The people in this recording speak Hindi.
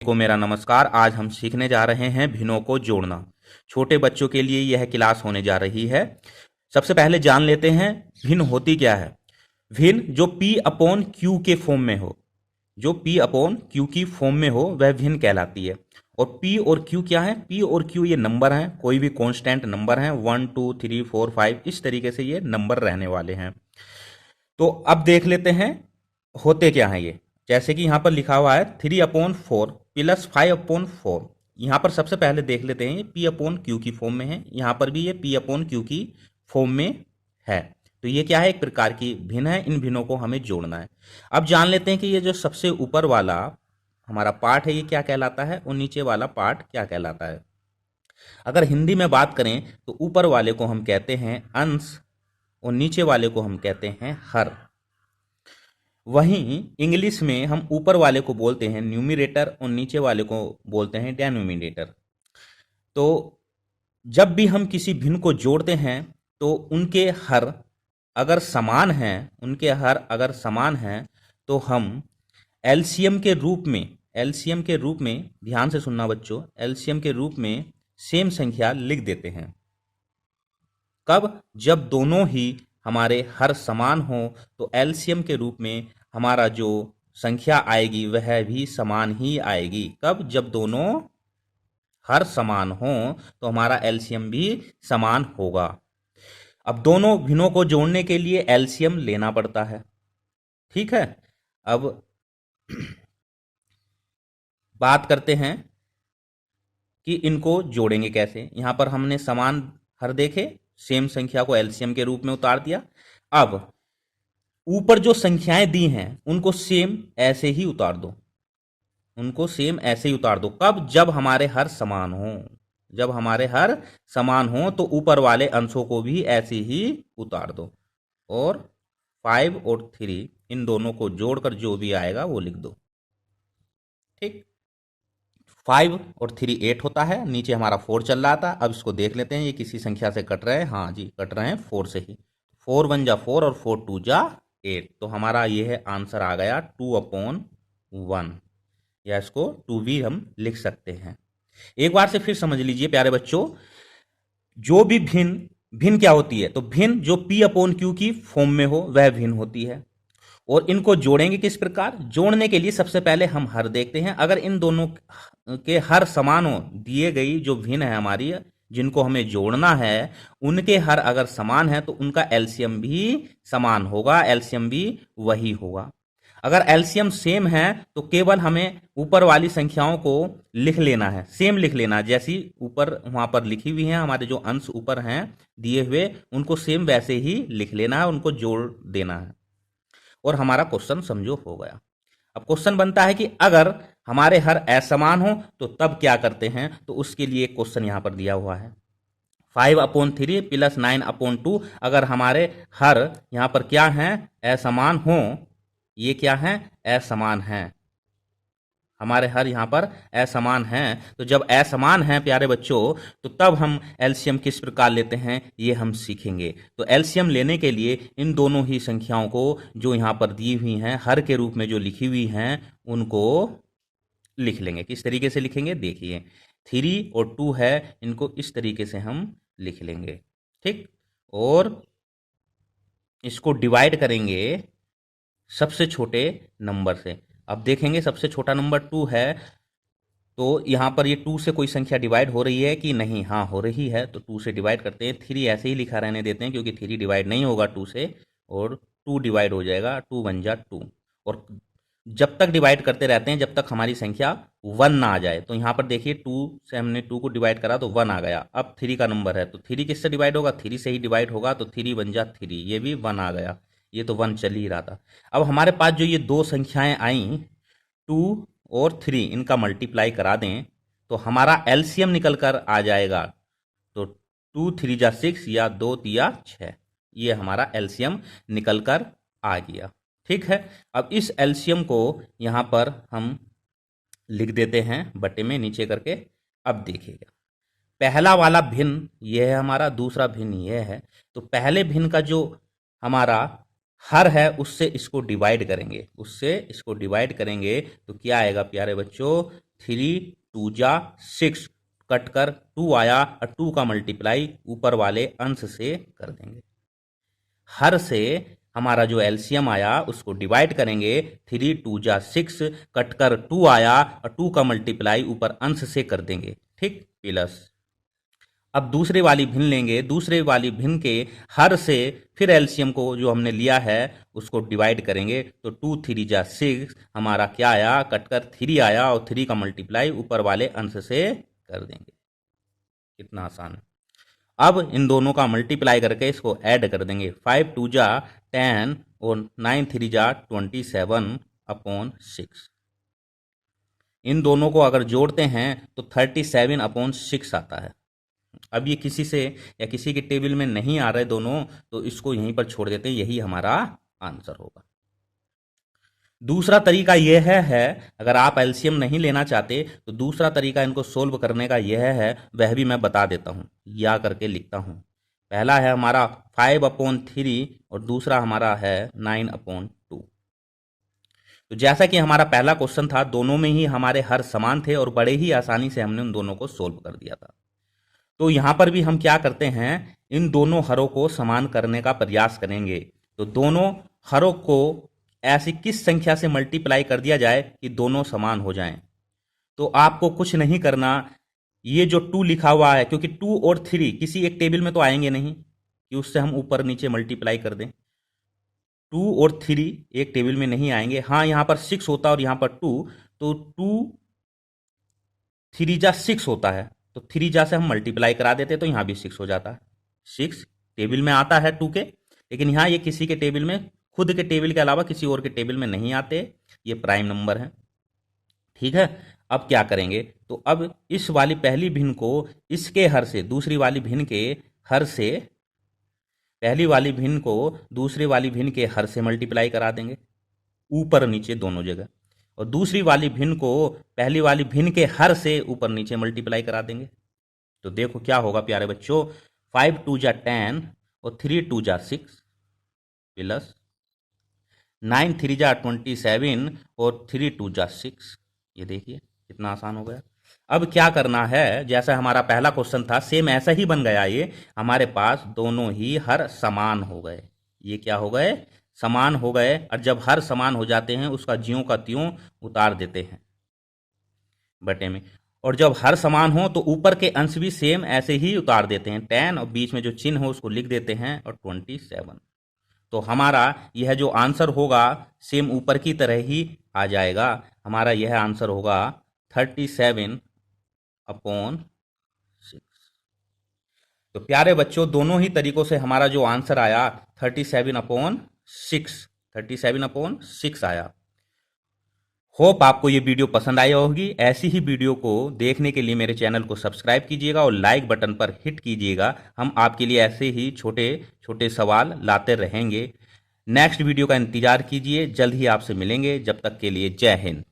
को मेरा नमस्कार। आज हम सीखने जा रहे हैं भिन्नों को जोड़ना। छोटे बच्चों के लिए यह क्लास होने जा रही है। सबसे पहले जान लेते हैं भिन्न होती क्या है। भिन्न जो P अपॉन Q के फॉर्म में हो, जो P अपॉन Q की फॉर्म में हो वह भिन्न कहलाती है। और P और Q क्या है? P और Q ये नंबर हैं, कोई भी कांस्टेंट नंबर हैं, 1 2 3 4 5 इस तरीके से ये नंबर रहने वाले हैं। तो अब देख लेते हैं होते क्या हैं ये। जैसे कि यहाँ पर लिखा हुआ है 3/4 प्लस 5/4। यहाँ पर सबसे पहले देख लेते हैं ये P अपॉन क्यू की फॉर्म में है, यहाँ पर भी ये P अपॉन क्यू की फॉर्म में है। तो ये क्या है? एक प्रकार की भिन्न है। इन भिन्नों को हमें जोड़ना है। अब जान लेते हैं कि ये जो सबसे ऊपर वाला हमारा पार्ट है ये क्या कहलाता है और नीचे वाला पार्ट क्या कहलाता है। अगर हिंदी में बात करें तो ऊपर वाले को हम कहते हैं अंश और नीचे वाले को हम कहते हैं हर। वहीं इंग्लिश में हम ऊपर वाले को बोलते हैं न्यूमरेटर और नीचे वाले को बोलते हैं डिनोमिनेटर। तो जब भी हम किसी भिन्न को जोड़ते हैं तो उनके हर अगर समान हैं, तो हम एलसीएम के रूप में ध्यान से सुनना बच्चों, एलसीएम के रूप में सेम संख्या लिख देते हैं। कब? जब दोनों ही हमारे हर समान हो तो एलसीएम के रूप में हमारा जो संख्या आएगी वह भी समान ही आएगी। कब? जब दोनों हर समान हो तो हमारा एलसीएम भी समान होगा। अब दोनों भिन्नों को जोड़ने के लिए एलसीएम लेना पड़ता है। ठीक है, अब बात करते हैं कि इनको जोड़ेंगे कैसे। यहां पर हमने समान हर देखे, सेम संख्या को एलसीएम के रूप में उतार दिया। अब ऊपर जो संख्याएं दी हैं उनको सेम ऐसे ही उतार दो, कब? जब हमारे हर समान हो तो ऊपर वाले अंशों को भी ऐसे ही उतार दो और 5 और 3 इन दोनों को जोड़कर जो भी आएगा वो लिख दो। ठीक, 5 और 3 8 होता है, नीचे हमारा 4 चल रहा था। अब इसको देख लेते हैं ये किसी संख्या से कट रहे हैं। हाँ जी, कट रहे हैं 4 से ही। 4 1 जा 4 और 4 2 जा 8। तो हमारा ये है आंसर आ गया 2/1, या इसको 2 भी हम लिख सकते हैं। एक बार से फिर समझ लीजिए प्यारे बच्चों, जो भी भिन्न क्या होती है? तो भिन्न जो P अपॉन Q की फॉर्म में हो वह भिन्न होती है। और इनको जोड़ेंगे किस प्रकार? जोड़ने के लिए सबसे पहले हम हर देखते हैं। अगर इन दोनों के हर समान हो, दिए गई जो भिन्न है हमारी जिनको हमें जोड़ना है उनके हर अगर समान है तो उनका एलसीएम भी समान होगा, एलसीएम भी वही होगा। अगर एलसीएम सेम है तो केवल हमें ऊपर वाली संख्याओं को लिख लेना है, सेम लिख लेना, जैसी ऊपर वहां पर लिखी हुई है हमारे जो अंश ऊपर हैं दिए हुए उनको सेम वैसे ही लिख लेना है, उनको जोड़ देना है और हमारा क्वेश्चन समझो हो गया। अब क्वेश्चन बनता है कि अगर हमारे हर असमान हो तो तब क्या करते हैं? तो उसके लिए एक क्वेश्चन यहां पर दिया हुआ है 5/3 प्लस 9/2। अगर हमारे हर यहां पर क्या है? असमान हो, ये क्या है? असमान है, हमारे हर यहां पर असमान हैं। तो जब असमान हैं प्यारे बच्चों तो तब हम एलसीएम किस प्रकार लेते हैं ये हम सीखेंगे। तो एलसीएम लेने के लिए इन दोनों ही संख्याओं को जो यहां पर दी हुई हैं हर के रूप में जो लिखी हुई हैं उनको लिख लेंगे। किस तरीके से लिखेंगे देखिए, 3 और 2 है, इनको इस तरीके से हम लिख लेंगे। ठीक, और इसको डिवाइड करेंगे सबसे छोटे नंबर से। अब देखेंगे सबसे छोटा नंबर 2 है तो यहां पर ये 2 से कोई संख्या डिवाइड हो रही है कि नहीं? हाँ हो रही है, तो 2 से डिवाइड करते हैं। 3 ऐसे ही लिखा रहने देते हैं क्योंकि 3 डिवाइड नहीं होगा 2 से, और 2 डिवाइड हो जाएगा, 2 1 जा 2। और जब तक डिवाइड करते रहते हैं जब तक हमारी संख्या 1 ना आ जाए। तो यहां पर देखिए 2 से हमने 2 को डिवाइड करा तो 1 आ गया। अब 3 का नंबर है तो 3 किससे डिवाइड होगा? 3 से ही डिवाइड होगा, तो 3 1 जा 3, ये भी 1 आ गया। ये तो 1 चल ही रहा था। अब हमारे पास जो ये दो संख्याएं आई 2 और 3, इनका मल्टीप्लाई करा दें तो हमारा एलसीएम निकल कर आ जाएगा। तो 2 3 जा 6 या 2 तिया 6, ये हमारा एलसीएम निकल कर आ गया। ठीक है, अब इस एलसीएम को यहां पर हम लिख देते हैं बटे में नीचे करके। अब देखिएगा पहला वाला भिन्न यह है हमारा, दूसरा भिन्न यह है। तो पहले भिन्न का जो हमारा हर है उससे इसको डिवाइड करेंगे, तो क्या आएगा प्यारे बच्चों? 3 2 जा 6, कट कर 2 आया और 2 का मल्टीप्लाई ऊपर वाले अंश से कर देंगे। हर से हमारा जो एलसीएम आया उसको डिवाइड करेंगे, 3 2 जा 6, कट कर 2 आया और 2 का मल्टीप्लाई ऊपर अंश से कर देंगे, ठीक, प्लस। अब दूसरे वाली भिन्न लेंगे, दूसरे वाली भिन्न के हर से फिर एलसीएम को जो हमने लिया है उसको डिवाइड करेंगे, तो 2 3 जा 6, हमारा क्या आया, कटकर 3 आया और 3 का मल्टीप्लाई ऊपर वाले अंश से कर देंगे। कितना आसान है। अब इन दोनों का मल्टीप्लाई करके इसको ऐड कर देंगे, 5 2 जा 10 और 9 3 जा 27/6। इन दोनों को अगर जोड़ते हैं तो 37/6 आता है। अब ये किसी से या किसी के टेबल में नहीं आ रहे दोनों, तो इसको यहीं पर छोड़ देते हैं, यही हमारा आंसर होगा। दूसरा तरीका यह है, अगर आप एलसीएम नहीं लेना चाहते तो दूसरा तरीका इनको सोल्व करने का यह है, वह भी मैं बता देता हूँ, या करके लिखता हूँ। पहला है हमारा 5/3 और दूसरा हमारा है 9/2। तो जैसा कि हमारा पहला क्वेश्चन था, दोनों में ही हमारे हर समान थे और बड़े ही आसानी से हमने उन दोनों को सोल्व कर दिया था। तो यहाँ पर भी हम क्या करते हैं, इन दोनों हरों को समान करने का प्रयास करेंगे। तो दोनों हरों को ऐसी किस संख्या से मल्टीप्लाई कर दिया जाए कि दोनों समान हो जाएं। तो आपको कुछ नहीं करना, ये जो 2 लिखा हुआ है, क्योंकि 2 और 3 किसी एक टेबल में तो आएंगे नहीं कि उससे हम ऊपर नीचे मल्टीप्लाई कर दें। 2 और 3 एक टेबल में नहीं आएंगे। हाँ, यहाँ पर 6 होता है और यहाँ पर 2, तो 2 3 जा 6 होता है, तो 3 जा से हम मल्टीप्लाई करा देते तो यहाँ भी 6 हो जाता है। 6 टेबल में आता है 2 के, लेकिन यहाँ ये किसी के टेबल में, खुद के टेबल के अलावा किसी और के टेबल में नहीं आते, ये प्राइम नंबर है, ठीक है। अब क्या करेंगे, तो अब इस वाली पहली भिन्न को इसके हर से, दूसरी वाली भिन्न के हर से, पहली वाली भिन्न को दूसरी वाली भिन्न के हर से मल्टीप्लाई करा देंगे, ऊपर नीचे दोनों जगह, और दूसरी वाली भिन्न को पहली वाली भिन्न के हर से ऊपर नीचे मल्टीप्लाई करा देंगे। तो देखो क्या होगा प्यारे बच्चों, 5 2 जा 10 और 3 2 जा 6 प्लस 9 3 जा 27 और 3 2 जा 6। ये देखिए कितना आसान हो गया। अब क्या करना है, जैसा हमारा पहला क्वेश्चन था सेम ऐसा ही बन गया, ये हमारे पास दोनों ही हर समान हो गए। ये क्या हो गए, समान हो गए। और जब हर समान हो जाते हैं उसका ज्यों का त्यों उतार देते हैं बटे में, और जब हर समान हो तो ऊपर के अंश भी सेम ऐसे ही उतार देते हैं, 10 और बीच में जो चिन्ह हो उसको लिख देते हैं और 27। तो हमारा यह जो आंसर होगा सेम ऊपर की तरह ही आ जाएगा। हमारा यह आंसर होगा 37/6। तो प्यारे बच्चों, दोनों ही तरीकों से हमारा जो आंसर आया 37/6 आया। होप आपको ये वीडियो पसंद आई होगी। ऐसी ही वीडियो को देखने के लिए मेरे चैनल को सब्सक्राइब कीजिएगा और लाइक बटन पर हिट कीजिएगा। हम आपके लिए ऐसे ही छोटे छोटे सवाल लाते रहेंगे। नेक्स्ट वीडियो का इंतजार कीजिए, जल्द ही आपसे मिलेंगे। जब तक के लिए जय हिंद।